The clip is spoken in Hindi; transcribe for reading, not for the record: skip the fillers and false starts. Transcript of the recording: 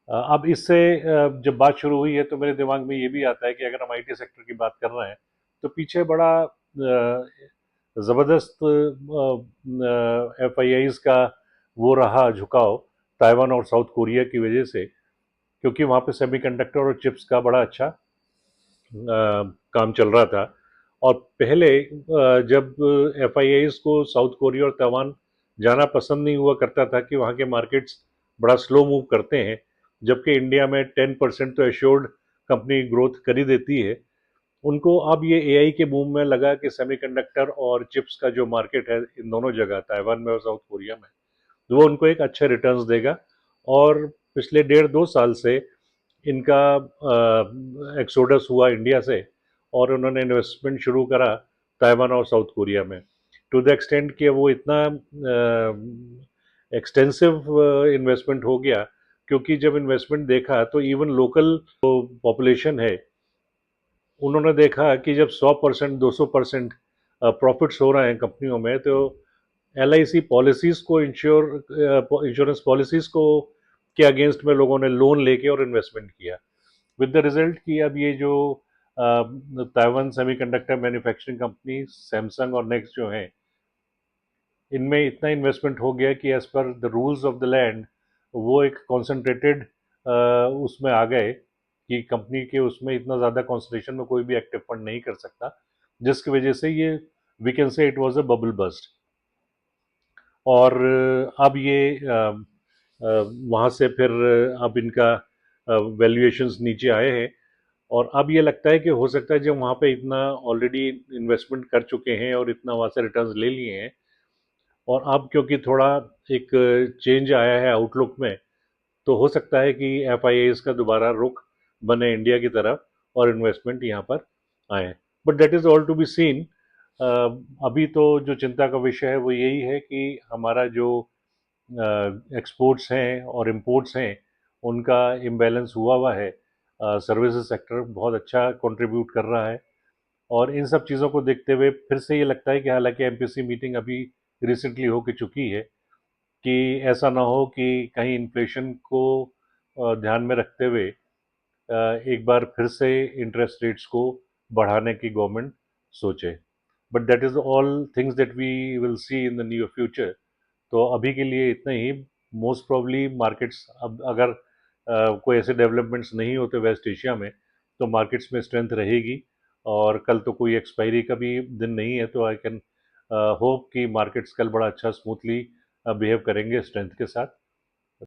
अब इससे जब बात शुरू हुई है तो मेरे दिमाग में ये भी आता है कि अगर हम आईटी सेक्टर की बात कर रहे हैं तो पीछे बड़ा ज़बरदस्त एफआईआईज का वो रहा झुकाव ताइवान और साउथ कोरिया की वजह से, क्योंकि वहाँ पे सेमीकंडक्टर और चिप्स का बड़ा अच्छा काम चल रहा था। और पहले जब एफआईआईज को साउथ कोरिया और ताइवान जाना पसंद नहीं हुआ करता था कि वहाँ के मार्केट्स बड़ा स्लो मूव करते हैं, जबकि इंडिया में 10% तो एश्योर्ड कंपनी ग्रोथ कर ही देती है। उनको अब ये एआई के बूम में लगा कि सेमीकंडक्टर और चिप्स का जो मार्केट है इन दोनों जगह ताइवान में और साउथ कोरिया में, वो उनको एक अच्छे रिटर्न्स देगा। और पिछले 1.5-2 साल से इनका एक्सोडस हुआ इंडिया से और उन्होंने इन्वेस्टमेंट शुरू करा ताइवान और साउथ कोरिया में, टू द एक्सटेंट कि वो इतना एक्सटेंसिव इन्वेस्टमेंट हो गया। क्योंकि जब इन्वेस्टमेंट देखा तो इवन लोकल पॉपुलेशन है, उन्होंने देखा कि जब 100% 200% प्रॉफिट्स हो रहे हैं कंपनियों में, तो एलआईसी पॉलिसीज को इंश्योरेंस पॉलिसीज को के अगेंस्ट में लोगों ने लोन लेके और इन्वेस्टमेंट किया, विद द रिजल्ट कि अब ये जो Taiwan semiconductor manufacturing company Samsung और नेक्स्ट जो हैं, इनमें इतना इन्वेस्टमेंट हो गया कि as per the rules of the land वो एक कॉन्सेंट्रेटेड उसमें आ गए कि कंपनी के उसमें इतना ज़्यादा कॉन्सेंट्रेशन में कोई भी एक्टिव फंड नहीं कर सकता, जिसकी वजह से ये we can say it was a bubble burst. और अब ये वहाँ से फिर अब इनका वैल्यूएशंस नीचे आए हैं। और अब ये लगता है कि हो सकता है जब वहाँ पे इतना ऑलरेडी इन्वेस्टमेंट कर चुके हैं और इतना वहाँ से रिटर्न्स ले लिए हैं, और अब क्योंकि थोड़ा एक चेंज आया है आउटलुक में, तो हो सकता है कि एफआईआईज का दोबारा रुख बने इंडिया की तरफ और इन्वेस्टमेंट यहाँ पर आए। But that is all to be seen. अभी तो जो चिंता का विषय है वो यही है कि हमारा जो एक्सपोर्ट्स हैं और इंपोर्ट्स हैं उनका इम्बैलेंस हुआ है। सर्विसेज सेक्टर बहुत अच्छा कंट्रीब्यूट कर रहा है। और इन सब चीज़ों को देखते हुए फिर से ये लगता है कि हालांकि एमपीसी मीटिंग अभी रिसेंटली हो के चुकी है, कि ऐसा ना हो कि कहीं इन्फ्लेशन को ध्यान में रखते हुए एक बार फिर से इंटरेस्ट रेट्स को बढ़ाने की गवर्नमेंट सोचे। But that is all things that we will see in the near future. तो अभी के लिए इतना ही। मोस्ट प्रोबली मार्केट्स अब अगर कोई ऐसे डेवलपमेंट्स नहीं होते वेस्ट एशिया में, तो मार्केट्स में स्ट्रेंथ रहेगी। और कल तो कोई एक्सपायरी का भी दिन नहीं है, तो आई कैन होप कि मार्केट्स कल बड़ा अच्छा स्मूथली बिहेव करेंगे स्ट्रेंथ के साथ।